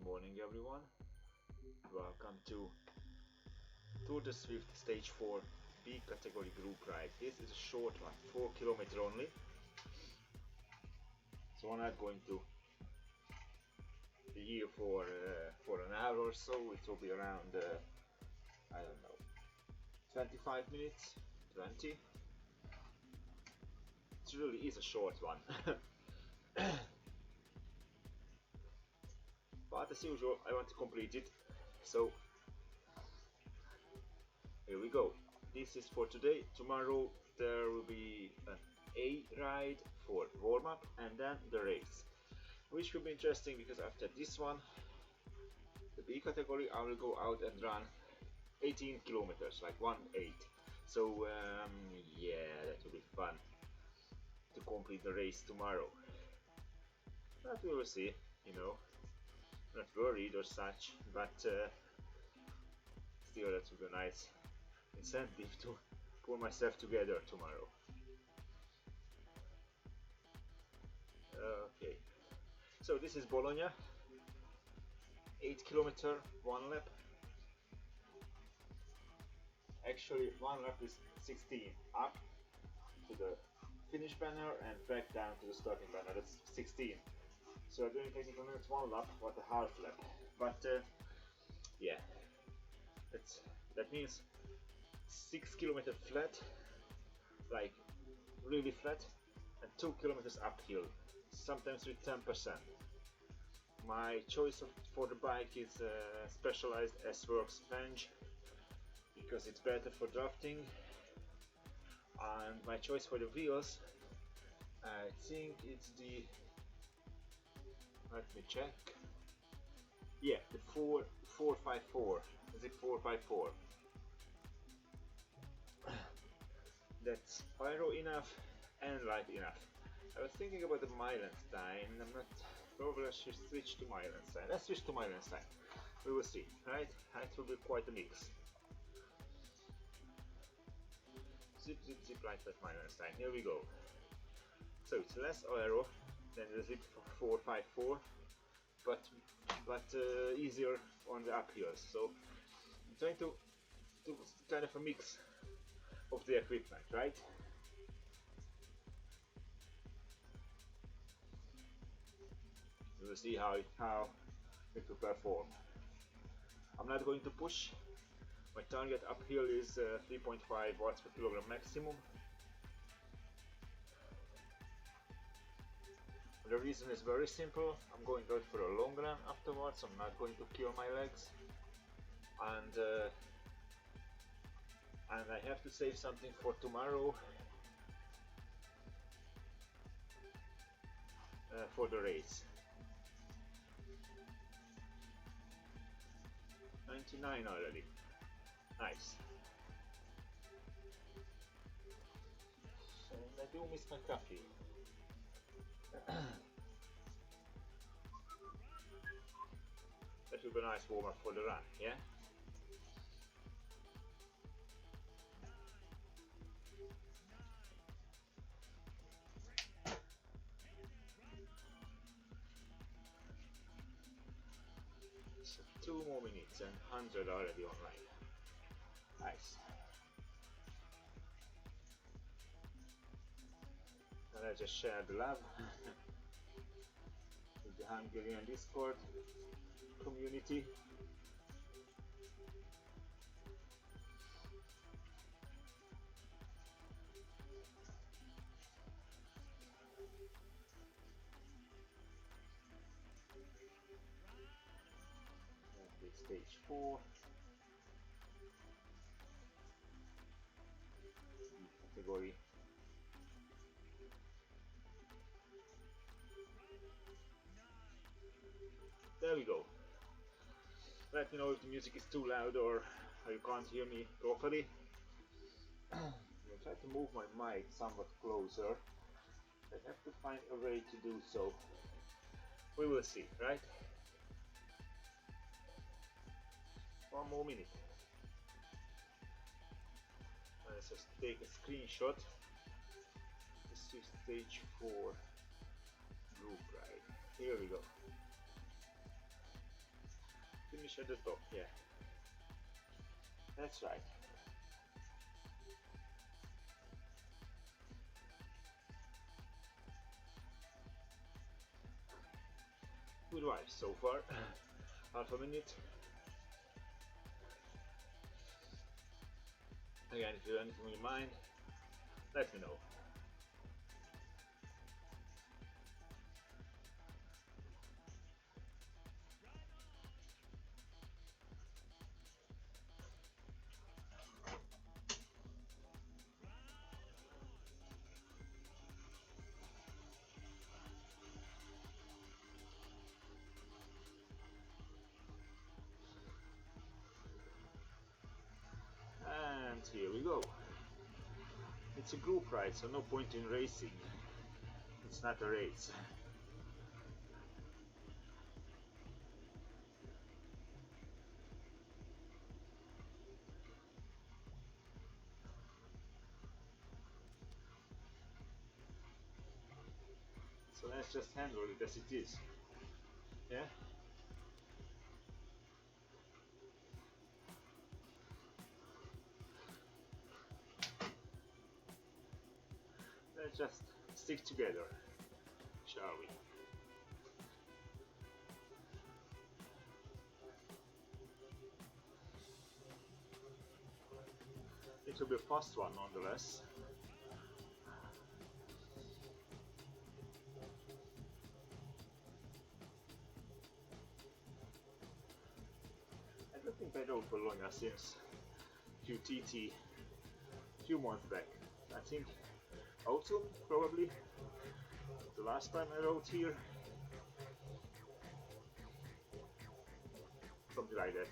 Good morning everyone, welcome to Tour de Zwift stage 4 B category group ride. This is a short one, 4 kilometers only, so I'm not going to be here for an hour or so. It will be around I don't know, 25 minutes, 20. It really is a short one. But as usual, I want to complete it, so here we go. This is for today. Tomorrow there will be an A ride for warm-up and then the race, which will be interesting because after this one, the B category, I will go out and run 18 kilometers, like 1-8. So yeah, that will be fun to complete the race tomorrow. But we will see, you know. Not worried or such, but still that will be a nice incentive to pull myself together tomorrow. Okay, so this is Bologna, 8 kilometer, 1 lap. Actually 1 lap is 16, up to the finish banner and back down to the starting banner, that's 16. So I'm doing technical minutes 1 lap, but a half lap. But yeah, that means 6 kilometers flat, like really flat, and 2 kilometers uphill, sometimes with 10%. My choice for the bike is specialized S-Works sponge because it's better for drafting, and my choice for the wheels, I think it's the, let me check. Yeah, the 454. Is it 454? That's pyro enough and light enough. I was thinking about the Meilenstein. I'm not. Probably I should switch to Meilenstein. Let's switch to Meilenstein. We will see, right? It will be quite a mix. Zip, zip, zip, like that Meilenstein. Here we go. So it's less aero than the Zip 454, but easier on the uphills. So I'm trying to do kind of a mix of the equipment, right? We will see how it will perform. I'm not going to push. My target uphill is 3.5 watts per kilogram maximum. The reason is very simple. I'm going out for a long run afterwards. I'm not going to kill my legs, and I have to save something for tomorrow for the race. 99 already. Nice. And I do miss my coffee. That will be a nice warm up for the run, yeah? So 2 more minutes and 100 already online. Nice. And I just share the love with the Hungarian Discord community. Okay, stage 4 category. There we go. Let me know if the music is too loud or you can't hear me properly. I'll try to move my mic somewhat closer. I have to find a way to do so. We will see, right? 1 more minute. Let's just take a screenshot. This is stage 4 group ride. Here we go. Finish at the top, yeah. That's right. Good vibes so far. Half a minute. Again, if you have anything in mind, let me know. And here we go. It's a group ride, so no point in racing. It's not a race. So let's just handle it as it is. Yeah? Let's just stick together, shall we? It will be a fast one nonetheless. I don't think I rode Bologna since QTT a few months back. I think autumn probably. The last time I rode here. Something like that.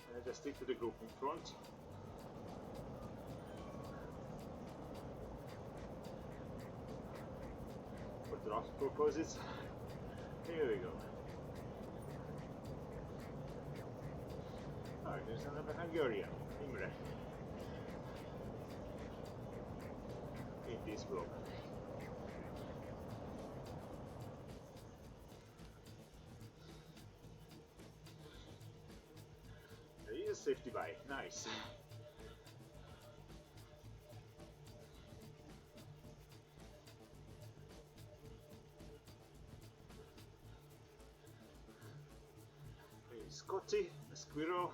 And I just stick to the group in front. For draft purposes. Here we go. Ah, there's another Hungarian, Imre, in this vlog. There is a safety bike, nice. Here's Scotty, a squirrel.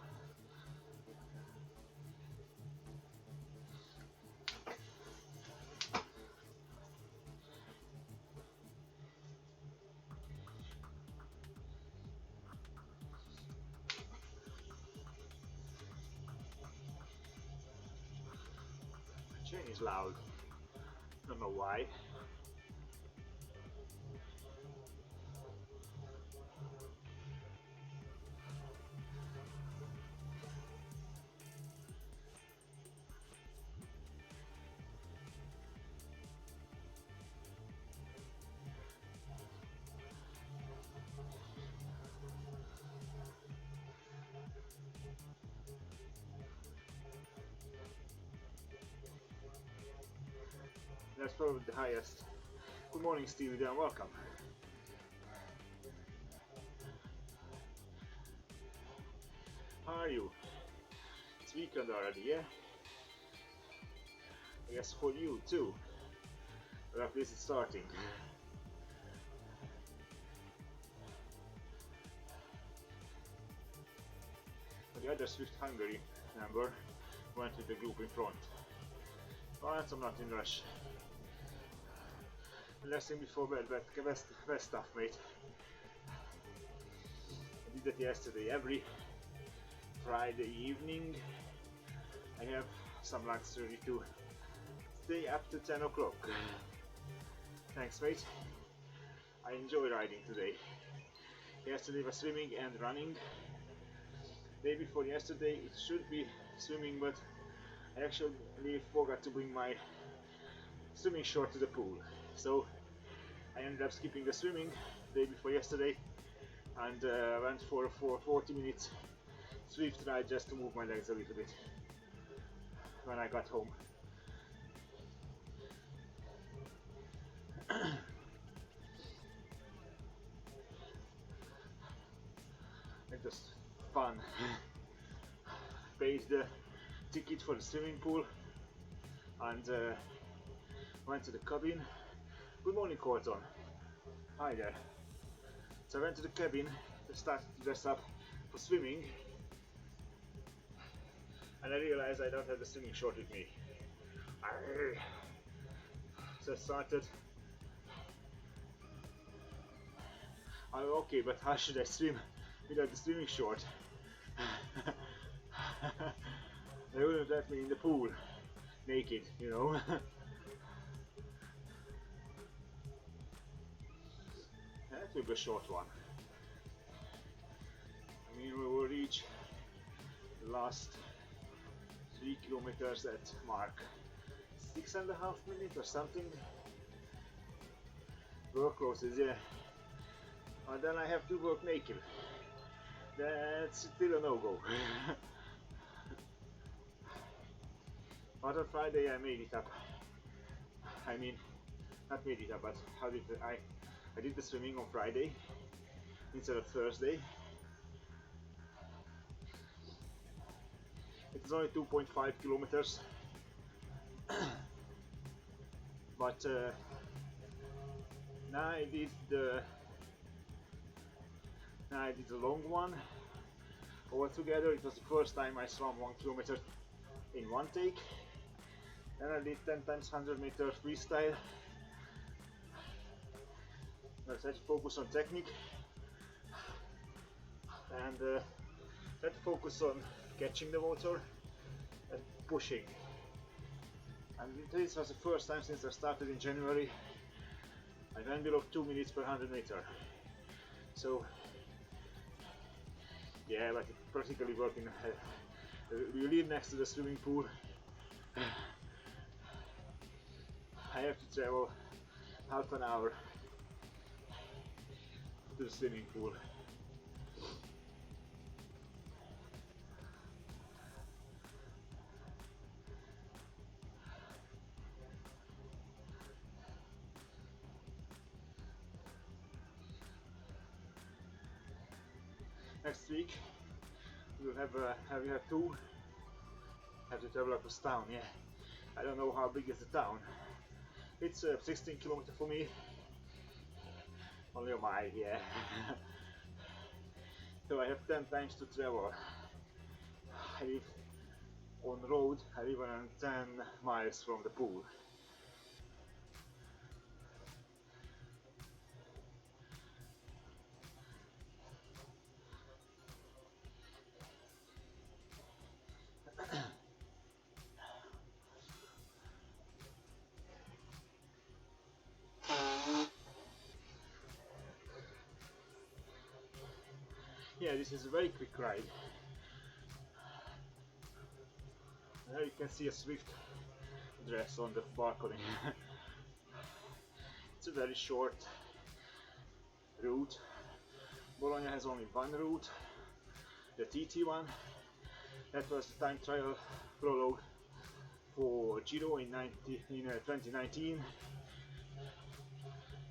Chain is loud. Don't know why. That's probably the highest. Good morning, Stevie, and welcome. How are you? It's weekend already, yeah? I guess for you too. But at least it's starting. The other Swift Hungary member went with the group in front. But I'm not in rush. Relaxing before bed, but best stuff, mate. I did that yesterday. Every Friday evening I have some luxury to stay up to 10 o'clock. Thanks, mate. I enjoy riding today. Yesterday was swimming and running. Day before yesterday it should be swimming, but I actually forgot to bring my swimming short to the pool. So I ended up skipping the swimming the day before yesterday and went for a 40 minutes Zwift ride just to move my legs a little bit when I got home. It was fun. Paid the ticket for the swimming pool and went to the cabin. Good morning, Corton. Hi there. So I went to the cabin to start to dress up for swimming, and I realized I don't have the swimming short with me. So I started. Okay, but how should I swim without the swimming short? They wouldn't let me in the pool naked, you know. That will be a short one. I mean, we will reach the last 3 kilometers at mark 6.5 minutes or something. Work clothes, yeah. And then I have to work naked. That's still a no-go. But on Friday I made it up. I mean, not made it up, but how did I did the swimming on Friday instead of Thursday. It's only 2.5 kilometers, but now I did the long one. Altogether, it was the first time I swam 1 kilometer in one take. Then I did 10 times 100 meter freestyle. I had to focus on technique and had to focus on catching the water and pushing. And this was the first time since I started in January I went below 2 minutes per 100 meter. So yeah, but it's practically working. We live next to the swimming pool. I have to travel half an hour to the swimming pool. Next week we'll have two. Have to travel up to town. Yeah, I don't know how big is the town. It's 16 kilometers for me. Only a mile, yeah. So I have 10 times to travel. I live on the road. I live around 10 miles from the pool. Yeah, this is a very quick ride. There you can see a Zwift dress on the balcony. It's a very short route. Bologna has only one route, the TT one. That was the time trial prologue for Giro in 2019.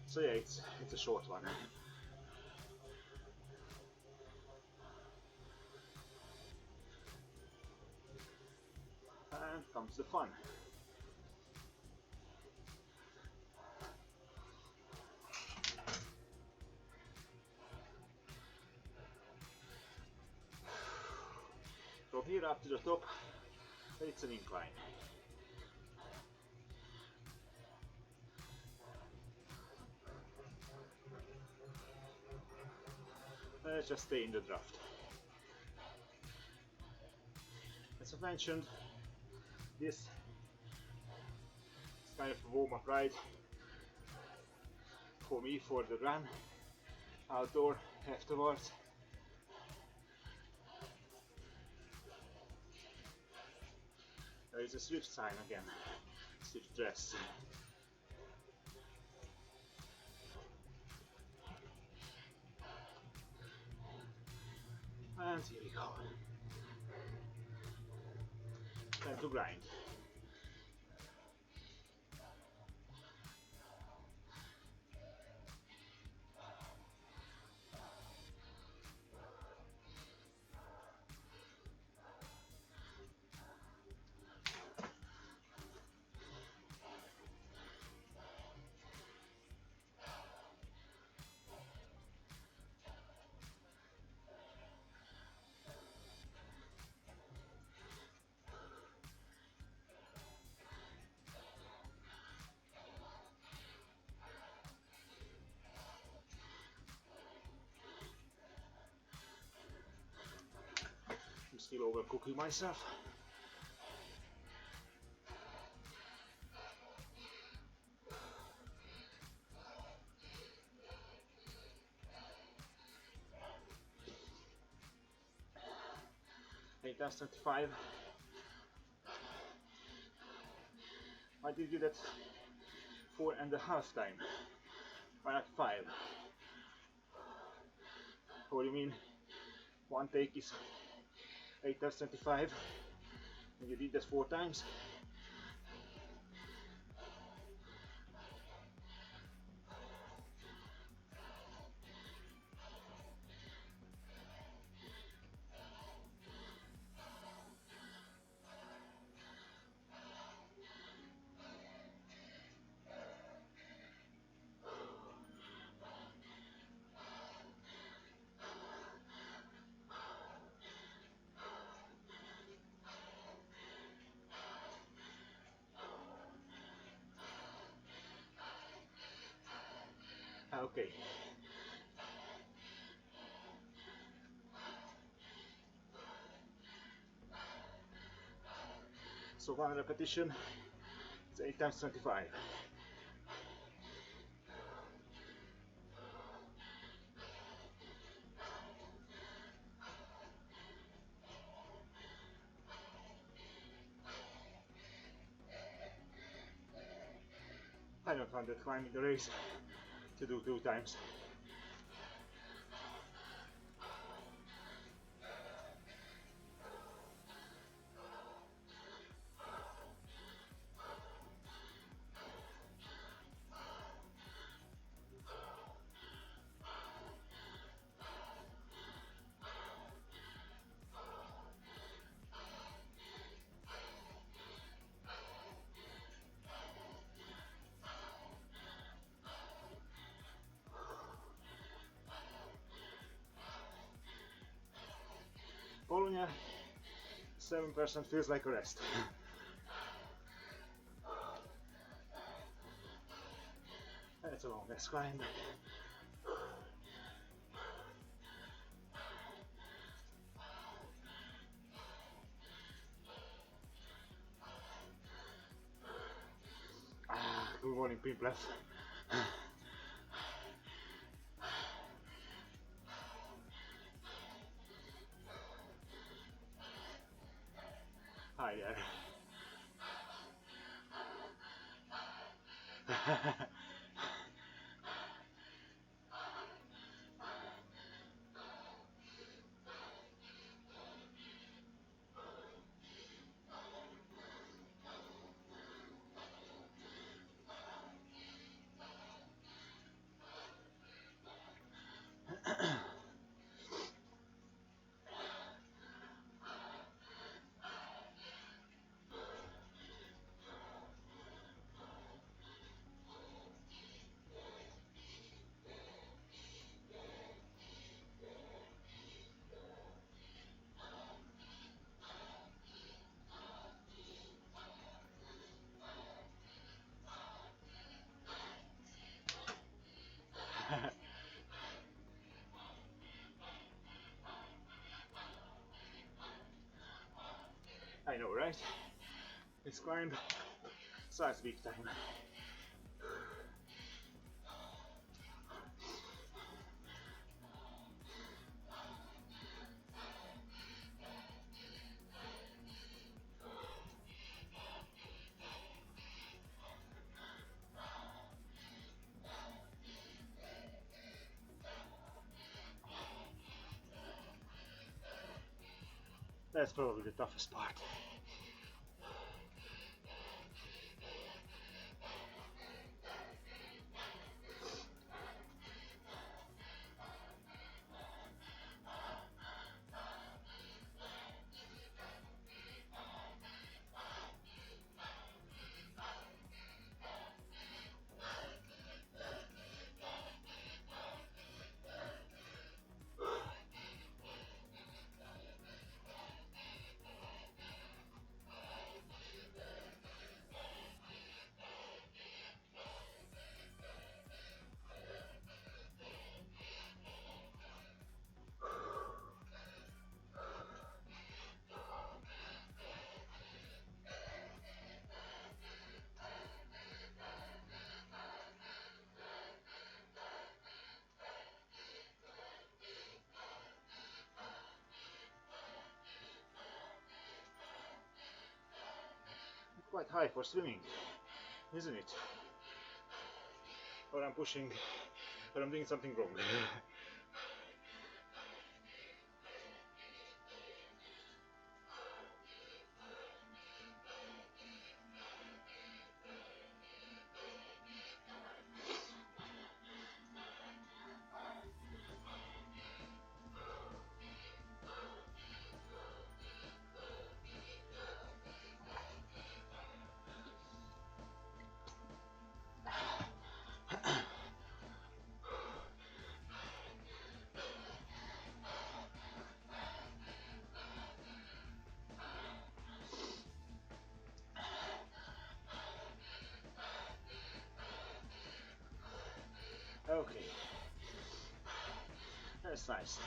So yeah, it's a short one. And comes the fun. From here up to the top, it's an incline. Let's just stay in the draft. As I mentioned, this is kind of a warm-up ride for me for the run outdoor afterwards. There is a Zwift sign again, Zwift dress. And here we go. Time to grind. I'm still overcooking myself. Hey, that's 25. I did do that 4.5 time. Why not 5? What do you mean? One take is 8 times 25, and you did that 4 times. Okay. So 1 repetition is 8 times 25. I don't want that climbing the race to do 2 times. Bologna, 7% feels like a rest. That's a long rest climb. Good morning, people. Hi there. I know, right? It's climb size big time. That's probably the toughest part. Quite high for swimming, isn't it? Or I'm pushing, or I'm doing something wrong. Okay, that's nice.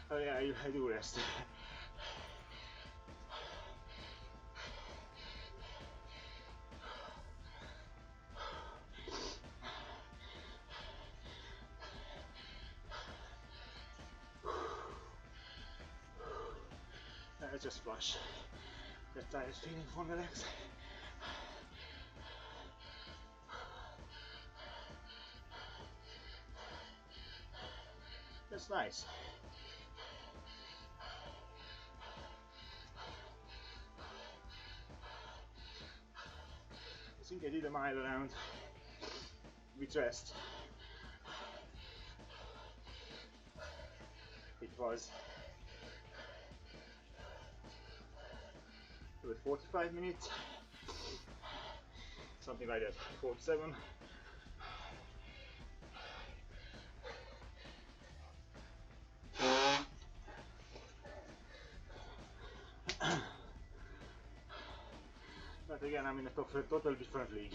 Oh yeah, I do rest. I just flush. That tired feeling from the legs. That's nice. I think I did a mile around with rest. It was about 45 minutes, something like that, 47. But again, I'm in a total different league.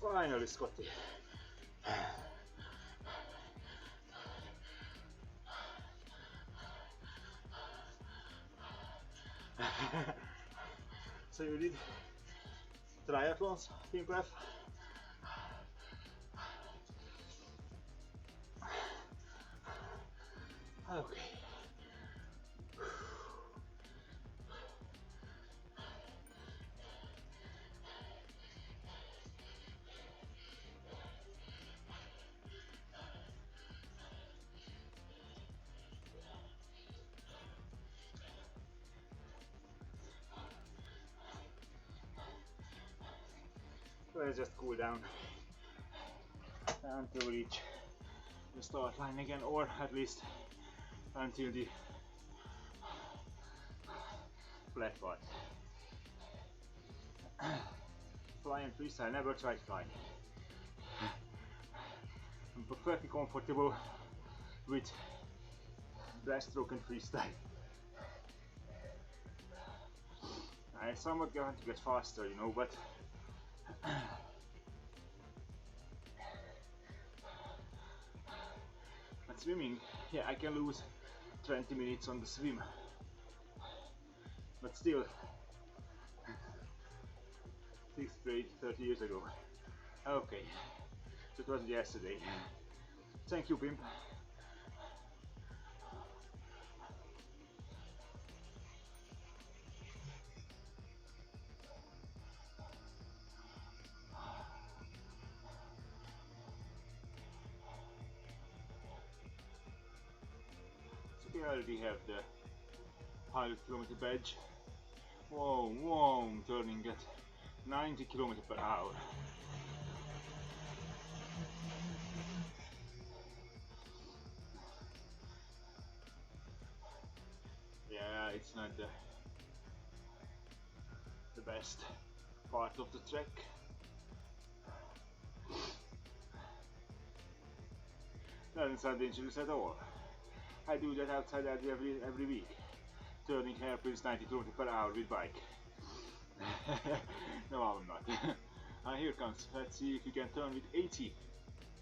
Finally, Scotty. So you did triathlons, team prep? Okay. Let's just cool down until we reach the start line again, or at least until the flat part. Fly and freestyle, never tried fly. I'm perfectly comfortable with breaststroke and freestyle. I somewhat going to get faster, you know, but swimming, yeah, I can lose 20 minutes on the swim, but still 6 straight 30 years ago. Okay, so it was yesterday. Thank you, pimp. We already have the 100-kilometer badge. Whoa, whoa, turning at 90 kilometers per hour. Yeah, it's not the best part of the track. Doesn't sound dangerous at all. I do that outside every week, turning hairpins 90 km per hour with bike. No, I'm not. Here comes. Let's see if we can turn with 80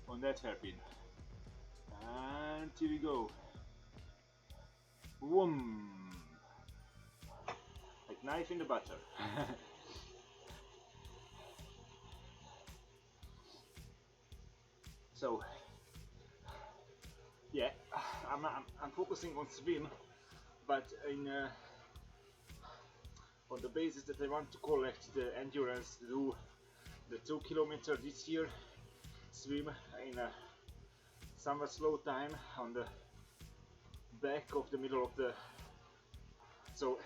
on that hairpin. And here we go. Whoom! Like knife in the butter. So, yeah, I'm focusing on swim, but on the basis that I want to collect the endurance to do the 2 kilometer this year, swim in a somewhat slow time on the back of the middle of the. So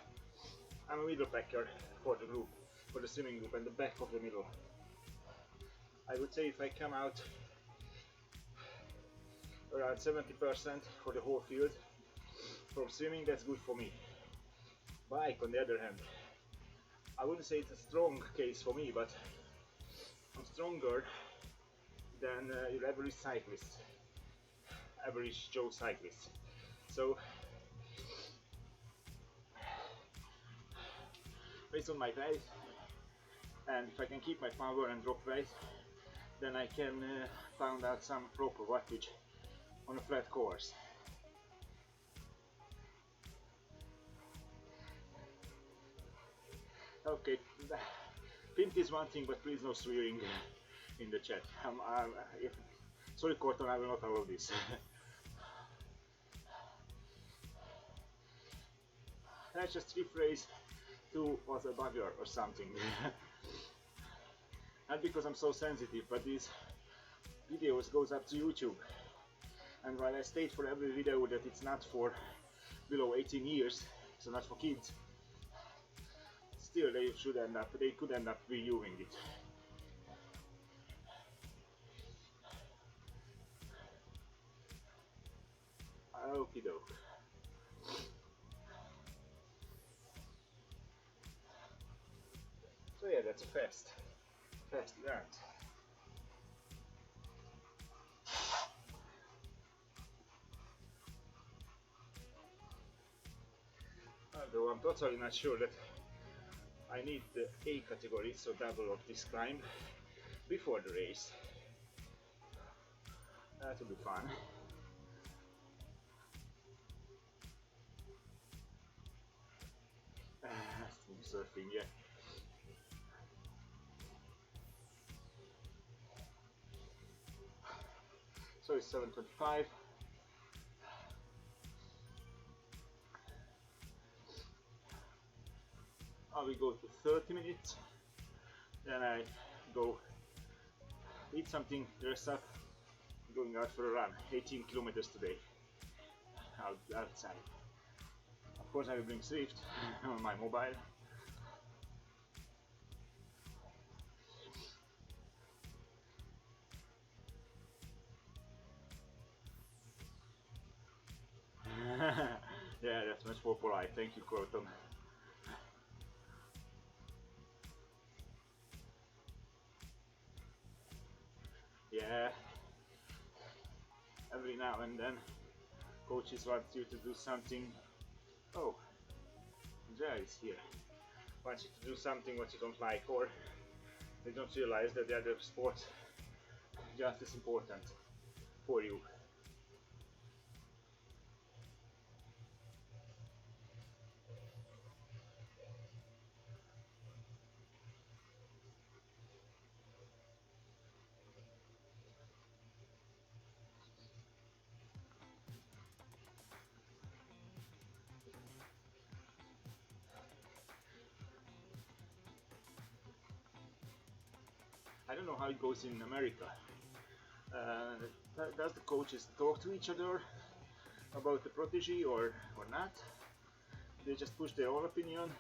I'm a middle packer for the group, for the swimming group, and the back of the middle. I would say if I come out around 70% for the whole field from swimming, that's good for me. Bike, on the other hand, I wouldn't say it's a strong case for me, but I'm stronger than your average cyclist, average Joe cyclist. So, based on my weight, and if I can keep my power and drop weight, then I can find out some proper wattage on a flat course. Okay, pimp is one thing, but please no swearing in the chat. Sorry, Corton, I will not allow this. Let's just rephrase to was a bugger or something. Not because I'm so sensitive, but these videos goes up to YouTube. And while I state for every video that it's not for below 18 years, so not for kids, still they could end up reviewing it. Okie doke. So yeah, that's a fast event. Although I'm totally not sure that I need the A category, so double of this climb, before the race. That will be fun. Surfing, yeah. So it's 7:25. I will go to 30 minutes. Then I go eat something, dress up, going out for a run. 18 kilometers today. Outside. Of course I will bring Zwift on my mobile. Yeah, that's much more polite. Thank you, Croton. Yeah, every now and then coaches want you to do something. Oh, Andrea is here. Want you to do something what you don't like, or they don't realize that the other sport is just as important for you. I don't know how it goes in America. Does the coaches talk to each other about the protege or not? They just push their own opinion.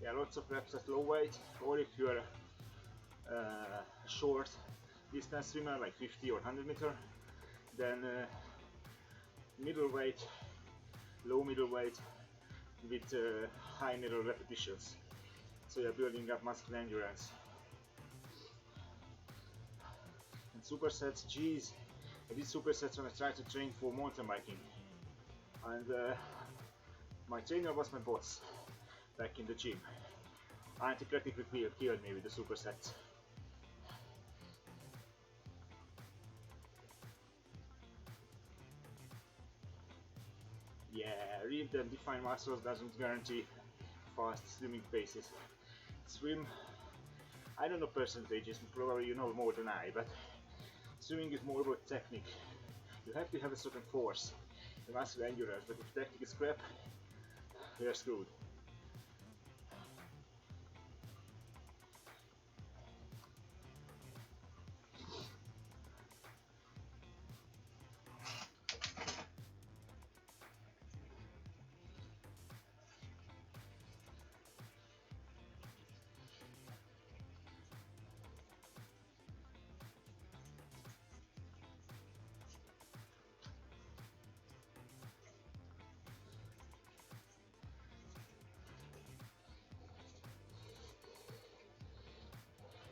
Yeah, lots of reps at low weight, or if you're a short distance swimmer like 50 or 100 meter, then middle weight, low middle weight with high middle repetitions. So you're building up muscle endurance. And supersets, geez, I did supersets when I tried to train for mountain biking. And my trainer was my boss back in the gym. And he practically killed me with the supersets. Yeah, real them defined muscles doesn't guarantee fast swimming paces. Swim, I don't know percentages, probably you know more than I, but swimming is more about technique. You have to have a certain force, the muscle endurance, but if technique is crap, you're screwed.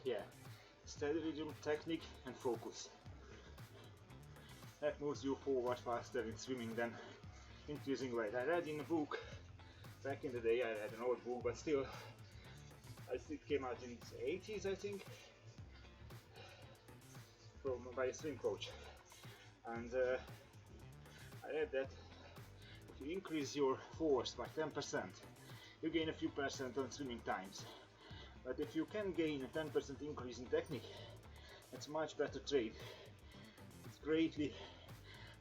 Yeah, steady rhythm, technique and focus. That moves you forward faster in swimming than increasing weight. I read in a book, back in the day, I read an old book, but still, it came out in the 80s I think, by a swim coach. And I read that if you increase your force by 10%, you gain a few percent on swimming times. But if you can gain a 10% increase in technique, it's much better trade. It greatly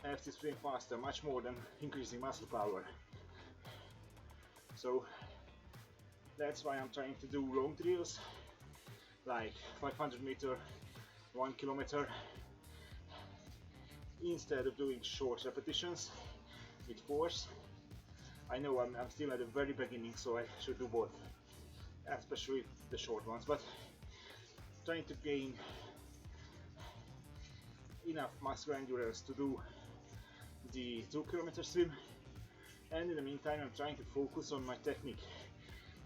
helps you swim faster, much more than increasing muscle power. So that's why I'm trying to do long drills, like 500 meter, 1 kilometer, instead of doing short repetitions with force. I know I'm still at the very beginning, so I should do both, especially the short ones, but trying to gain enough muscle endurance to do the 2 kilometer swim, and in the meantime I'm trying to focus on my technique,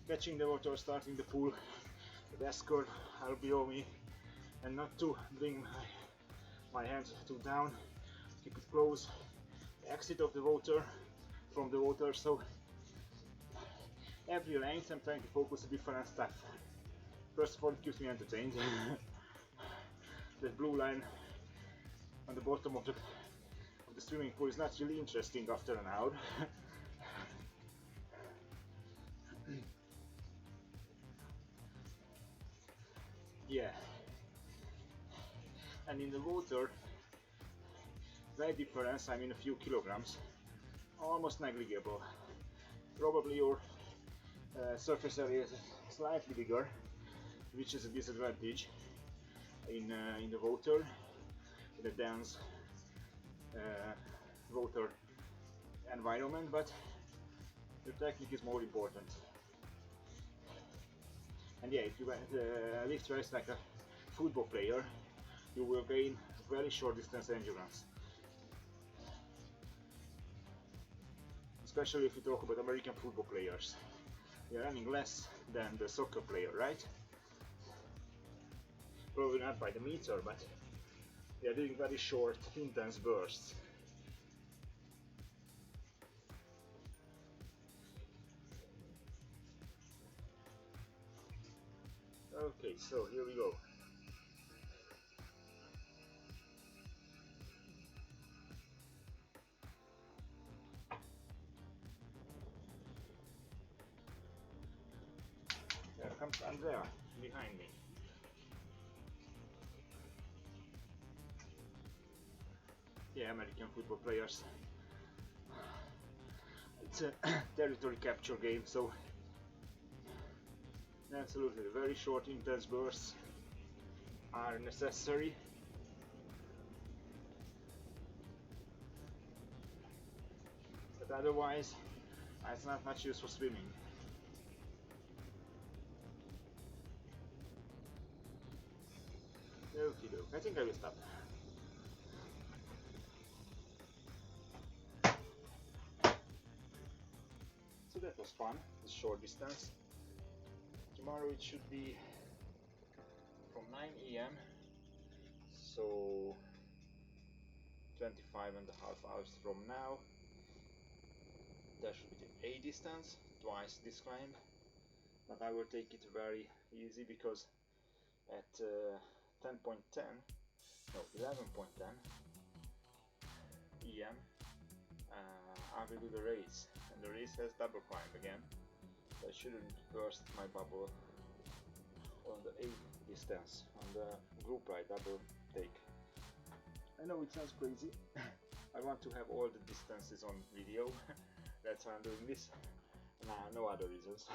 catching the water, starting the pool, the best curve are below me, and not to bring my hands too down, keep it close, exit of the water from the water. So every length I'm trying to focus on different stuff. First of all, it keeps me entertained. The blue line on the bottom of the swimming pool is not really interesting after an hour. Yeah. And in the water, weight difference, I mean a few kilograms, almost negligible. Probably your surface area is slightly bigger, which is a disadvantage in the water, in a dense water environment, but your technique is more important. And yeah, if you lift weights like a football player, you will gain very short distance endurance. Especially if you talk about American football players. They are running less than the soccer player, right? Probably not by the meter, but they are doing very short, intense bursts. Okay, so here we go. There comes Andrea behind me. Yeah, American football players. It's a territory capture game, so absolutely very short, intense bursts are necessary. But otherwise, it's not much use for swimming. Okie doke, I think I will stop. So that was fun, the short distance. Tomorrow it should be from 9 AM, so 25 and a half hours from now. That should be the A distance, twice this climb. But I will take it very easy because at 10.10, no 11.10 EM I will do the race, and the race has double climb again, so I shouldn't burst my bubble on the A distance, on the group ride double take. I know it sounds crazy. I want to have all the distances on video. That's why I'm doing this. Nah, no other reasons.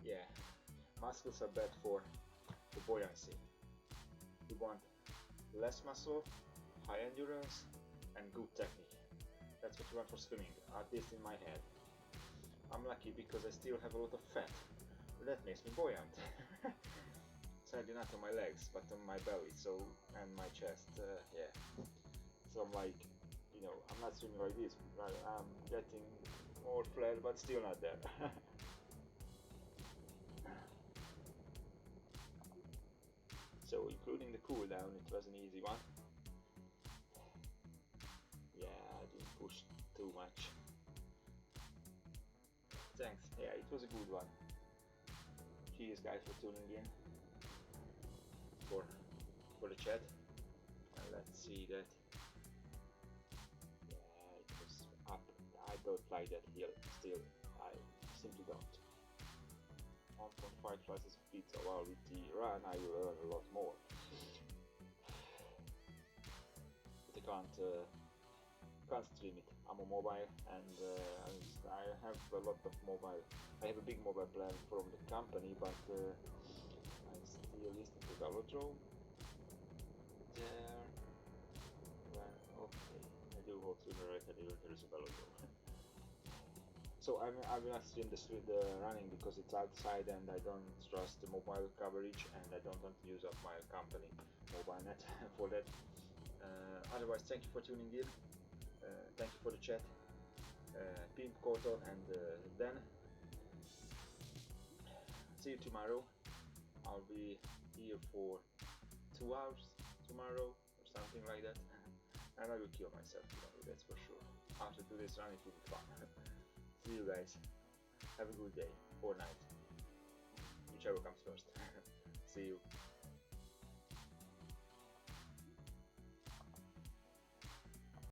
Yeah, muscles are bad for the buoyancy. You want less muscle, high endurance, and good technique. That's what you want for swimming, at least in my head. I'm lucky because I still have a lot of fat. That makes me buoyant. Sadly not on my legs, but on my belly, so, and my chest, yeah. So I'm like, you know, I'm not swimming like this, but I'm getting more flat, but still not there. So including the cool down, it was an easy one. Yeah, I didn't push too much. Thanks, yeah, it was a good one. Cheers guys for tuning in for the chat. And let's see that. Yeah, it was up. I don't like that hill still. I simply don't. 1.5 slices of pizza. Well, with the run I will earn a lot more. But I can't stream it. I'm on mobile, and I have a lot of mobile. I have a big mobile plan from the company, but I still listen to Velodrome. There. Well, okay. I do hope sooner or later there is a Velodrome. So I will not stream the running because it's outside and I don't trust the mobile coverage, and I don't want to use up my company mobile net for that. Otherwise, thank you for tuning in. Thank you for the chat. Pimp, Koto, and Dan. See you tomorrow. I'll be here for 2 hours tomorrow or something like that, and I will kill myself tomorrow, that's for sure. After today's run it will be fun. See you guys. Have a good day or night, whichever comes first. See you.